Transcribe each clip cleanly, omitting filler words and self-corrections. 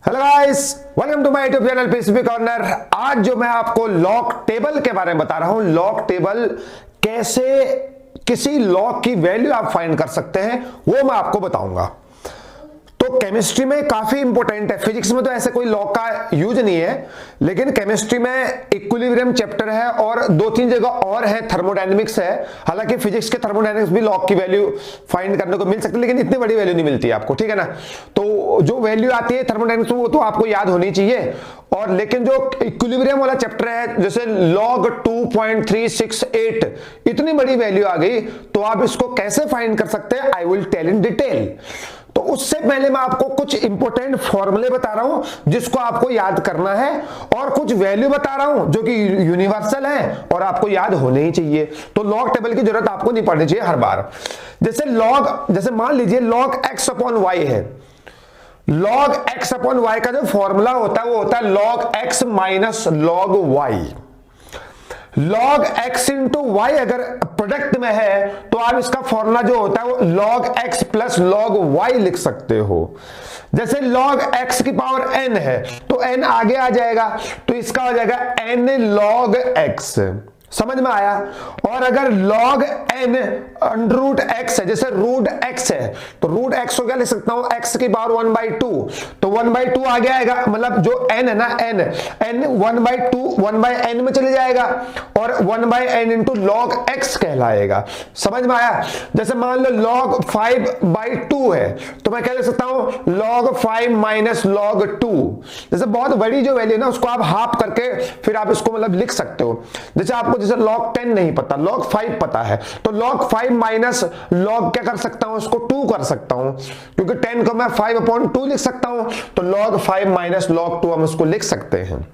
Hello guys, welcome to my YouTube channel PCB corner. आज जो मैं आपको लॉग टेबल के बारे में बता रहा हूं, लॉग टेबल कैसे किसी लॉग की वैल्यू आप फाइंड कर सकते हैं वो मैं आपको बताऊंगा। तो केमिस्ट्री में काफी इंपॉर्टेंट है। फिजिक्स में तो ऐसे कोई लॉ का यूज नहीं है, लेकिन केमिस्ट्री में इक्विलिब्रियम चैप्टर है और दो तीन जगह और है, थर्मोडायनेमिक्स है। हालांकि फिजिक्स के थर्मोडायनेमिक्स भी लॉ की वैल्यू फाइंड करने को मिल सकती है, लेकिन इतनी बड़ी वैल्यू नहीं मिलती आपको, ठीक है ना। तो जो वैल्यू आती है थर्मोडायनेमिक्स में वो तो आपको याद होनी चाहिए। और लेकिन जो इक्विलिब्रियम वाला चैप्टर है, जैसे log 2.368, इतनी बड़ी वैल्यू आ गई तो आप इसको कैसे फाइंड कर सकते हैं, I will tell in detail. तो उससे पहले मैं आपको कुछ इंपॉर्टेंट फॉर्मूले बता रहा हूं जिसको आपको याद करना है, और कुछ वैल्यू बता रहा हूं जो कि यूनिवर्सल है और आपको याद होने ही चाहिए। तो लॉग टेबल की जरूरत आपको नहीं पड़नी चाहिए हर बार। जैसे मान लीजिए log x अपॉन वाई है। log x अपॉन वाई का जो फॉर्मूला होता है वो होता है log x minus log y। log x into y अगर प्रोडक्ट में है तो आप इसका फॉर्मूला जो होता है वो log x plus log y लिख सकते हो। जैसे log x की पावर n है तो n आगे आ जाएगा, तो इसका हो जाएगा n log x। समझ में आया। और अगर log n रूट x है, जैसे रूट x है तो रूट x को क्या लिख सकता हूं, x की पावर 1/2, तो 1/2 आगे आएगा, मतलब जो n है ना, n 1/2 1/n में चले जाएगा और 1/n इंटू log x कहलाएगा। समझ में आया। जैसे मान लो log 5/2 है तो मैं क्या लिख सकता हूं, log 5 माइनस log 2। जैसे बहुत बड़ी जो वैल्यू है ना उसको आप हाफ करके फिर आप इसको मतलब लिख सकते हो। जैसे आपको जैसे log 10 नहीं पता, log 5 पता है, तो log 5 माइनस log क्या कर सकता हूं, उसको 2 कर सकता हूं, क्योंकि 10 को मैं 5/2 लिख सकता हूं, तो log 5 माइनस log 2 हम उसको लिख सकते हैं।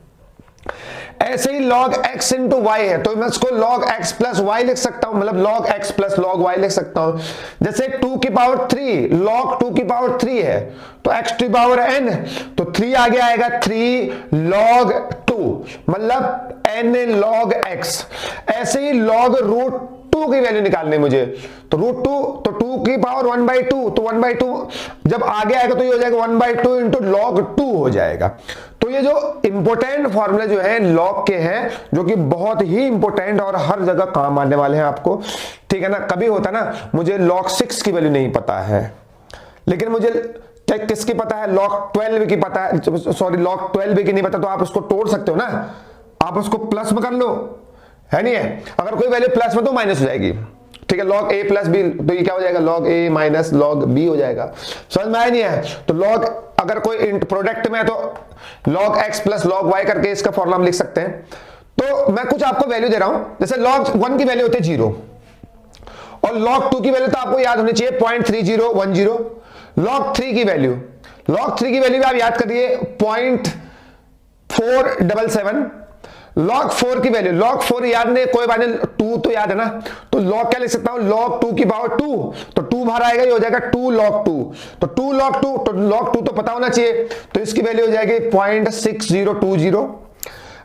ऐसे ही log x इंटू वाई है तो मैं इसको log x प्लस वाई लिख सकता हूं, मतलब log x plus log y लिख सकता हूं। जैसे 2 की पावर 3, log 2 की पावर 3 है तो x की पावर n, तो 3 आगे आएगा, 3 log 2 मतलब n log x। ऐसे ही log रूट 2 की वैल्यू निकालनी है मुझे, तो रूट 2 तो 2 की पावर 1/2, तो 1/2 जब आगे आएगा तो ये हो जाएगा 1/2 इंटू log 2 हो जाएगा। तो ये जो इंपॉर्टेंट फॉर्मूले जो है लॉग के हैं, जो कि बहुत ही इंपॉर्टेंट और हर जगह काम आने वाले हैं आपको, ठीक है ना। कभी होता ना मुझे log 6 की वैल्यू नहीं पता है, लेकिन मुझे किसकी पता है, log 12 की पता है, सॉरी log 12 की नहीं पता, तो आप उसको तोड़ सकते हो ना, आप उसको प्लस में कर लो, है नहीं है। अगर कोई वैल्यू प्लस में तो माइनस हो जाएगी, ठीक है। log a प्लस बी, तो ये क्या हो जाएगा, log a minus log b हो जाएगा। समझ में आया नहीं है। तो log अगर कोई प्रोडक्ट में है तो log x plus log y करके इसका फॉर्मूला हम लिख सकते हैं। तो मैं कुछ आपको वैल्यू दे रहा हूं, जैसे log 1 की वैल्यू होती है 0 और log 2 की वैल्यू तो आपको याद होनी चाहिए 0.3010। log 3 की वैल्यू, log 3 की वैल्यू भी आप याद करिए 0.477। log 4 की वैल्यू, log 4 याद नहीं, कोई बात नहीं, 2 तो याद है ना, तो log क्या लिख सकता हूं, log 2 की पावर 2, तो 2 बाहर आएगा, ये हो जाएगा 2 log 2, तो 2 log 2, तो log 2 तो पता होना चाहिए, तो इसकी वैल्यू हो जाएगी 0.6020।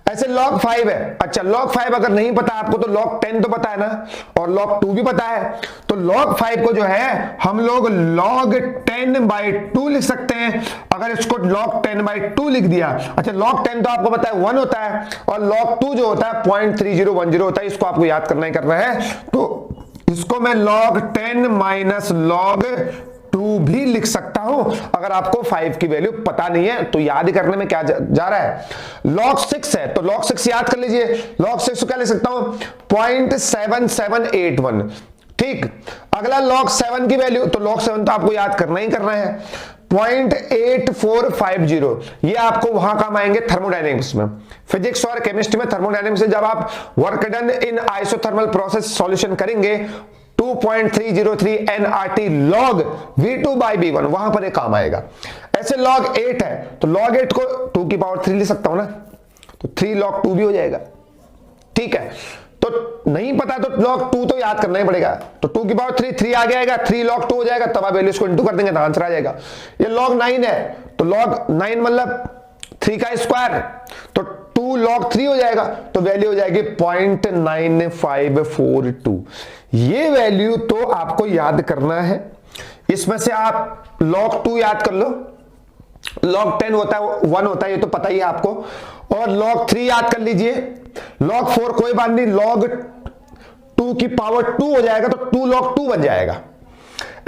ऐसे log 5 है, अच्छा log 5 अगर नहीं पता आपको तो log 10 तो पता है ना, और log 2 भी पता है, तो log 5 को जो है हम लोग log 10/2 लिख सकते हैं। अगर इसको log 10/2 लिख दिया, अच्छा log 10 तो आपको पता है 1 होता है, और log 2 जो होता है 0.3010 होता है, इसको आपको याद करना ही करना है। तो इसको मैं log 10 माइनस log 2 भी लिख सकता हूं। अगर आपको 5 की वैल्यू पता नहीं है तो याद करने में क्या जा रहा है। log 6 है तो log 6 याद कर लीजिए, log 6 को क्या लिख सकता हूं, 0.7781। ठीक, अगला log 7 की वैल्यू, तो log 7 तो आपको याद करना ही करना है 0.8450। ये आपको वहां काम आएंगे थर्मोडायनेमिक्स में। फिजिक्स और केमिस्ट्री में थर्मोडायनेमिक्स से जब आप work done in isothermal process solution करेंगे 2.303 nRT log V2 by V1, वहां पर एक काम आएगा। ऐसे log 8 है तो log 8 को 2 की पावर 3 लिख सकता हूं ना, तो 3 log 2 भी हो जाएगा। ठीक है, तो नहीं पता तो log 2 तो याद करना ही पड़ेगा, तो 2 की पावर 3 आगे आएगा, 3 log 2 हो जाएगा, तब आप वैल्यू इसको इंटू कर देंगे तो आंसर आ जाएगा। ये log 9 है तो log 9 मतलब 3 का स्क्वायर, तो 2 log 3 हो जाएगा, तो वैल्यू हो जाएगी 0.9542। ये वैल्यू तो आपको याद करना है। इसमें से आप log 2 याद कर लो, log 10 होता है 1 होता है, ये तो पता ही है आपको। और log 3 याद कर लीजिए, log 4 कोई बात नहीं, log 2 की पावर 2 हो जाएगा तो 2 log 2 बन जाएगा।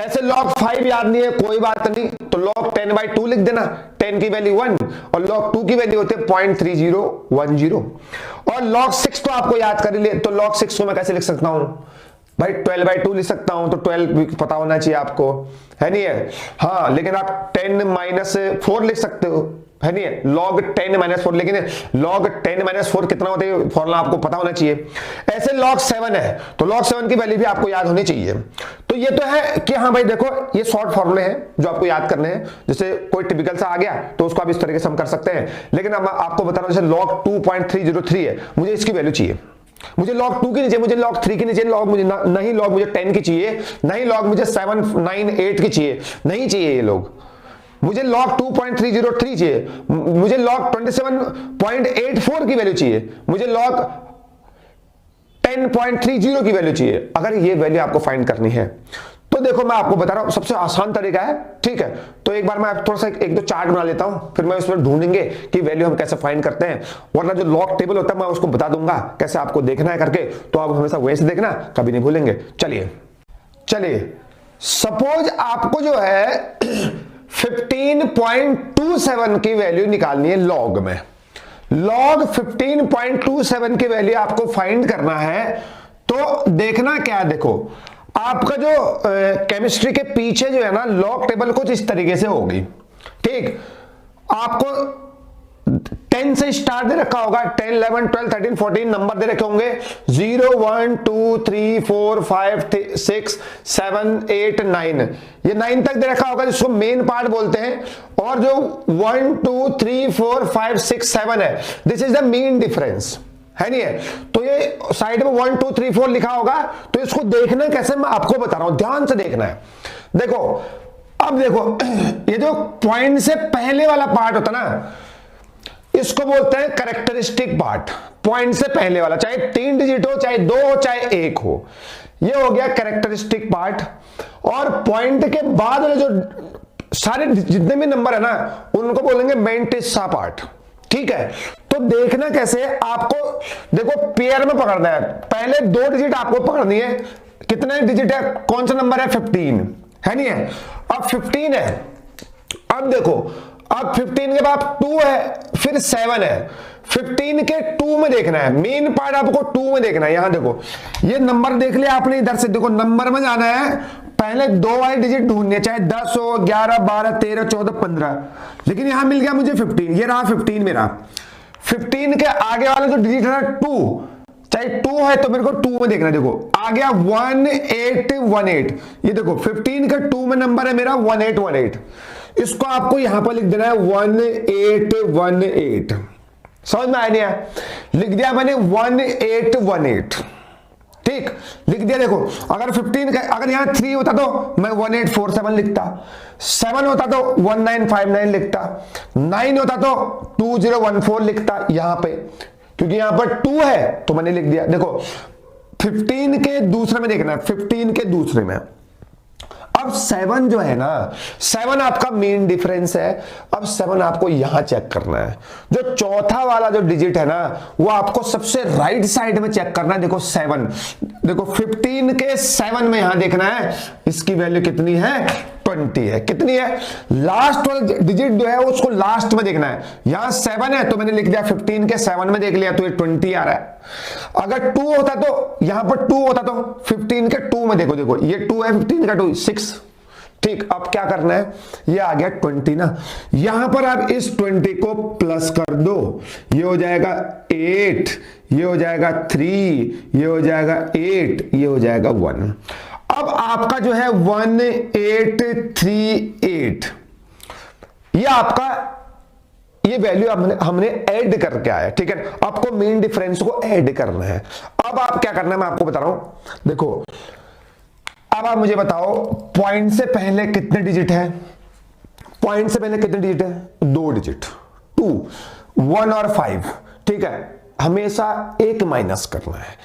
ऐसे log 5 याद नहीं है कोई बात नहीं, तो log 10/2 लिख देना, 10 की वैल्यू 1 और log 2 की वैल्यू होती है 0.3010। और log 6 तो आपको याद कर ही ले, तो log 6 को मैं कैसे लिख सकता हूं भाई, 12/2 लिख सकता हूं, तो 12 भी पता होना चाहिए आपको, है नहीं है? हाँ, लेकिन आप 10 - 4 लिख सकते हो, है नहीं है? log 10 - 4, लेकिन log 10 - 4 कितना होता है फॉर्मूला आपको पता होना चाहिए। ऐसे log 7 है, तो log 7 की वैल्यू भी आपको याद होनी चाहिए। तो ये तो है कि हाँ भाई देखो, ये शॉर्ट फॉर्मूले हैं जो आपको याद करने हैं। जैसे कोई टिपिकल सा आ गया तो उसको आप इस तरीके से हम कर सकते हैं, लेकिन अब आपको बता रहा हूं जैसे log 2.303 है, मुझे इसकी वैल्यू चाहिए, मुझे log 2 की नीचे, मुझे log 3 की नीचे, log मुझे नहीं log मुझे 10 की चाहिए, नहीं log मुझे 7, 9, 8 की चाहिए, नहीं चाहिए ये लोग, मुझे log 2.303 चाहिए, मुझे log 27.84 की वैल्यू चाहिए, मुझे log 10.30 की वैल्यू चाहिए। अगर ये वैल्यू आपको फाइंड करनी है तो देखो मैं आपको बता रहा हूं सबसे आसान तरीका है, ठीक है? तो एक बार मैं थोड़ा सा एक दो चार्ट बना लेता हूं, फिर मैं उसमें ढूंढेंगे कि वैल्यू हम कैसे फाइंड करते हैं, वरना जो लॉग टेबल होता है मैं उसको बता दूंगा कैसे आपको देखना है करके, तो आप हमेशा वैसे देखना, कभी नहीं भूलेंगे। चलिए सपोज आपको जो है 15.27 की वैल्यू निकालनी है लॉग में, लॉग 15.27 की वैल्यू आपको फाइंड करना है। तो देखना क्या है, देखो आपका जो केमिस्ट्री के पीछे जो है ना लॉग टेबल कुछ इस तरीके से होगी, ठीक? आपको 10 से स्टार्ट दे रखा होगा, 10, 11, 12, 13, 14 नंबर दे रखे होंगे, 0, 1, 2, 3, 4, 5, 6, 7, 8, 9, ये 9 तक दे रखा होगा जिसको मेन पार्ट बोलते हैं। और जो 1, 2, 3, 4, 5, 6, 7 है, this is the mean difference, है नहीं है? तो ये साइड में 1, 2, 3, 4 लिखा होगा, तो इसको देखना कैसे मैं आपको बता रहा हूं, ध्यान से देखना है। देखो अब देखो ये जो पॉइंट से पहले वाला पार्ट होता ना, इसको बोलते हैं कैरेक्टरिस्टिक पार्ट। पॉइंट से पहले वाला, चाहे 3 डिजिट हो, चाहे 2 हो, चाहे 1 हो, ये हो गया कैरेक्टरिस्टिक पार्ट। और पॉइंट के बाद वाले जो सारे जितने भी नंबर है ना, उनको बोलेंगे मेंटिसा पार्ट, ठीक है? तो देखना कैसे, आपको देखो पेयर में पकड़ना है, पहले 2 डिजिट आपको पकड़नी है। कितने डिजिट है, कौन सा नंबर है, 15, है नहीं है? अब 15 है, अब देखो अब 15 के बाद 2 है, फिर 7 है, 15 के 2 में देखना है, मेन पार्ट आपको 2 में देखना है। यहां देखो ये नंबर देख लिया आपने, इधर से देखो नंबर में जाना है, पहले 2 वाले डिजिट ढूंढने हैं, चाहे 10 हो, 11, 12, 13, 14, 15, लेकिन यहां मिल गया मुझे 15, ये रहा 15 मेरा। 15 के आगे वाला जो डिजिट है 2, चाहे 2 है तो मेरे को 2 में देखना, देखो आ गया 1818, ये देखो 15 के 2 में नंबर है मेरा 1818, इसको आपको यहां पर लिख देना है 1818, समझ में आया नहीं है? लिख दिया मैंने 1818, ठीक, लिख दिया। देखो अगर 15 का अगर यहां 3 होता तो मैं 1847 लिखता, 7 होता तो 1959 लिखता, 9 होता तो 2014 लिखता यहां पे, क्योंकि यहां पर 2 है तो मैंने लिख दिया। देखो 15 के दूसरे में देखना है, 15 के दूसरे में। अब 7 जो है ना, 7 आपका मेन डिफरेंस है। अब 7 आपको यहां चेक करना है, जो चौथा वाला जो डिजिट है ना, वो आपको सबसे राइट साइड में चेक करना है। देखो 7, देखो 15 के 7 में यहां देखना है, इसकी वैल्यू कितनी है, 20 है। कितनी है, लास्ट वाला डिजिट जो है उसको लास्ट में देखना है। यहां 7 है तो मैंने लिख दिया 15 के 7 में देख लिया, तो ये 20 आ रहा है। अगर 2 होता तो यहां पर 2 होता तो 15 के 2 में देखो, देखो ये 2 है, 15 का 2 6, ठीक। अब क्या करना है, ये आ गया 20 ना, यहां पर आप इस 20 को प्लस कर दो, ये हो जाएगा 8, ये हो जाएगा 3, ये हो जाएगा 8, ये हो जाएगा 1। अब आपका जो है 1838, ये आपका ये वैल्यू हमने ऐड करके आया, ठीक है। आपको मेन डिफरेंस को ऐड करना है। अब आप क्या करना है मैं आपको बता रहा हूं, देखो अब आप मुझे बताओ पॉइंट से पहले कितने डिजिट है, पॉइंट से पहले कितने डिजिट है, 2 डिजिट, 2, 1 और 5, ठीक है। हमेशा एक माइनस करना है,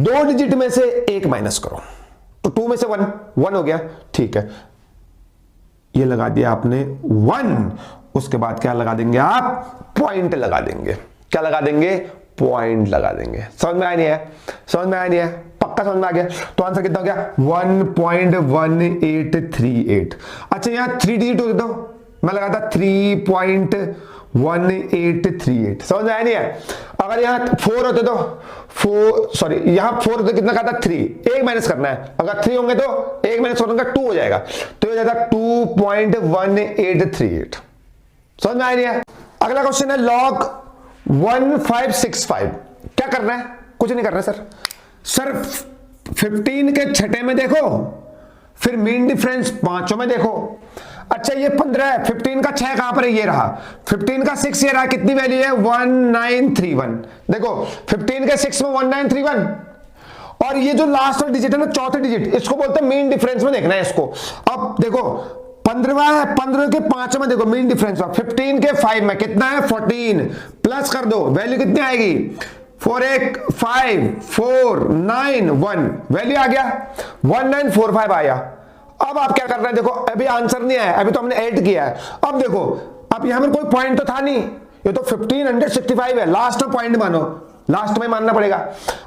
2 डिजिट में से एक माइनस करो, तो 2 में से 1 हो गया, ठीक है। ये लगा दिया आपने 1, उसके बाद क्या लगा देंगे आप, पॉइंट लगा देंगे। क्या लगा देंगे, पॉइंट लगा देंगे। समझ में आया नहीं है, समझ में आया नहीं है, पक्का समझ में आ गया। तो आंसर कितना हो गया, 1.1838। अच्छा यहां 3 डिजिट हो दो, मैं लगाता 3.1838। समझ में आया नहीं है। अगर यहां 4 होते तो 4, सॉरी यहां 4 होते कितना का था 3, एक माइनस करना है। अगर 3 होंगे तो एक माइनस करूंगा 2 हो जाएगा, तो ये हो जाता 2.1838। समझ में आया नहीं है। अगला क्वेश्चन है log 1565। क्या करना है, कुछ नहीं करना सर। सर 15 के छठे में देखो, फिर मीन डिफरेंस पांचों में देखो। अच्छा ये 15 है, 15 का 6 कहां पर है, ये रहा। 15 का 6 ये रहा, कितनी वैल्यू है 1931। देखो 15 के 6 में 1931, और ये जो लास्ट डिजिट है ना, चौथे डिजिट, इसको बोलते हैं मीन डिफरेंस में देखना है इसको। अब देखो 15वां है, 15 के 5 में देखो मीन डिफरेंस, 15 के 5 में कितना है 14, प्लस कर दो, वैल्यू कितनी आएगी 4 1 5 4 9 1, वैल्यू आ गया 1945 आया। अब आप क्या कर रहे हैं, देखो अभी आंसर नहीं आया, अभी तो हमने ऐड किया है। अब देखो, अब यहां पर कोई पॉइंट तो था नहीं, ये तो 1565 है, लास्ट में पॉइंट मानो, लास्ट में मानना पड़ेगा।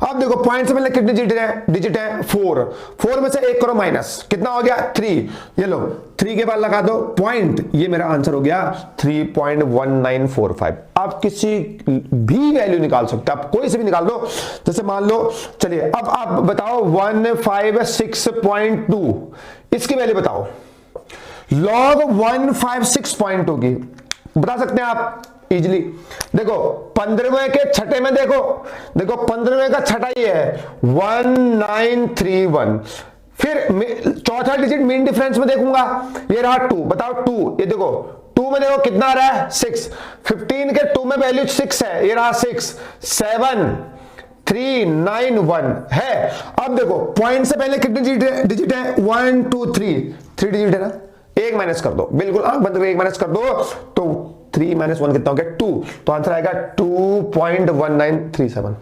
अब देखो पॉइंट से पहले कितने डिजिट है 4 में से एक करो माइनस, कितना हो गया 3। ये लो 3 के बाद लगा दो पॉइंट, ये मेरा आंसर हो गया 3.1945। आप किसी भी वैल्यू निकाल सकते हो, आप कोई से भी निकाल दो। जैसे मान लो, चलिए अब आप बताओ 156.2, इसकी वैल्यू बताओ। log 156.2 की बता सकते हैं आप इजिली। देखो 15वें के छठे में देखो, देखो 15वें का छठा ये है 1931। फिर चौथा डिजिट मीन डिफरेंस में देखूंगा, ये रहा 2, बताओ 2, ये देखो 2 में देखो कितना आ रहा है 6। 15 के 2 में वैल्यू 6 है, ये रहा 6 7 3 9 1 है। अब देखो पॉइंट से पहले कितने डिजिट है 1 2 3 डिजिट है ना, एक माइनस कर दो, बिल्कुल आंख बंद करके एक माइनस कर दो, तो 3 - 1 कितना हो गया 2, तो आंसर आएगा 2.1937।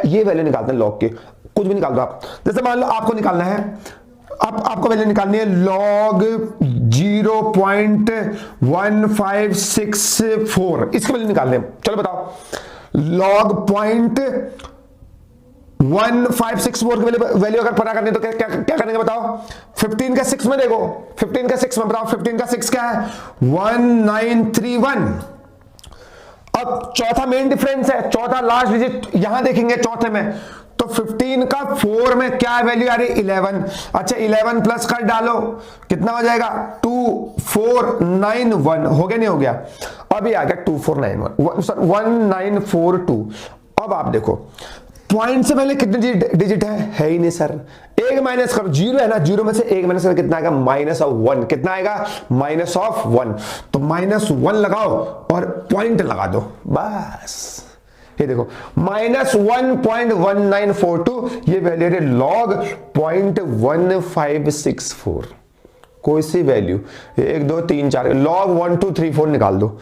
ये वैल्यू निकालते हैं लॉग की, कुछ भी निकाल दो आप। जैसे मान लो आपको निकालना है, अब आपको वैल्यू निकालनी है log 0.1564, इसकी वैल्यू निकालने, चलो बताओ। log 0.1564 की वैल्यू अगर पता करनी है तो क्या करेंगे बताओ। 15 का 6 में देखो, 15 का 6 में बताओ, 15 का 6 क्या है 1931। अब चौथा मेन डिफरेंस है, चौथा लास्ट डिजिट यहां देखेंगे चौथे में, तो 15 का 4 में क्या वैल्यू आ रही 11। अच्छा 11 प्लस कर डालो, कितना हो जाएगा 2491, हो गया नहीं हो गया, अभी आ गया 1942। अब आप देखो पॉइंट से पहले कितने डिजिट है ही नहीं सर, एक माइनस करो, 0 है ना, 0 में से एक माइनस कर कितना आएगा -1, कितना आएगा -1, तो -1 लगाओ और पॉइंट लगा दो, बस। ये देखो -1.1942, ये वैल्यू है log 0.1564। कोई सी वैल्यू 1 2 3 4 log 1 2 3 4 निकाल दो।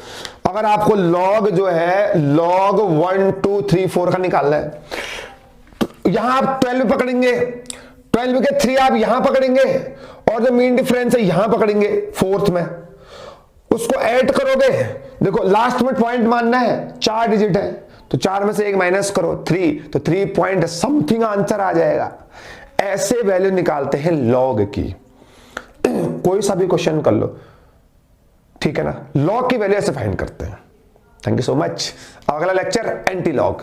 अगर आपको log जो है log 1 2 3 4 का निकालना है, तो यहां आप 12 पकड़ेंगे, 12 के 3 आप यहां पकड़ेंगे, और जो मीन डिफरेंस है यहां पकड़ेंगे 4th में, उसको ऐड करोगे। देखो लास्ट में पॉइंट मानना है, 4 डिजिट है, तो 4 में से एक माइनस करो 3, तो 3 पॉइंट समथिंग आंसर आ जाएगा। ऐसे वैल्यू निकालते हैं लॉग की, कोई सा भी क्वेश्चन कर लो, ठीक है ना, लॉग की वैल्यू ऐसे फाइंड करते हैं। Thank you so much. अगला लेक्चर एंटी लॉग।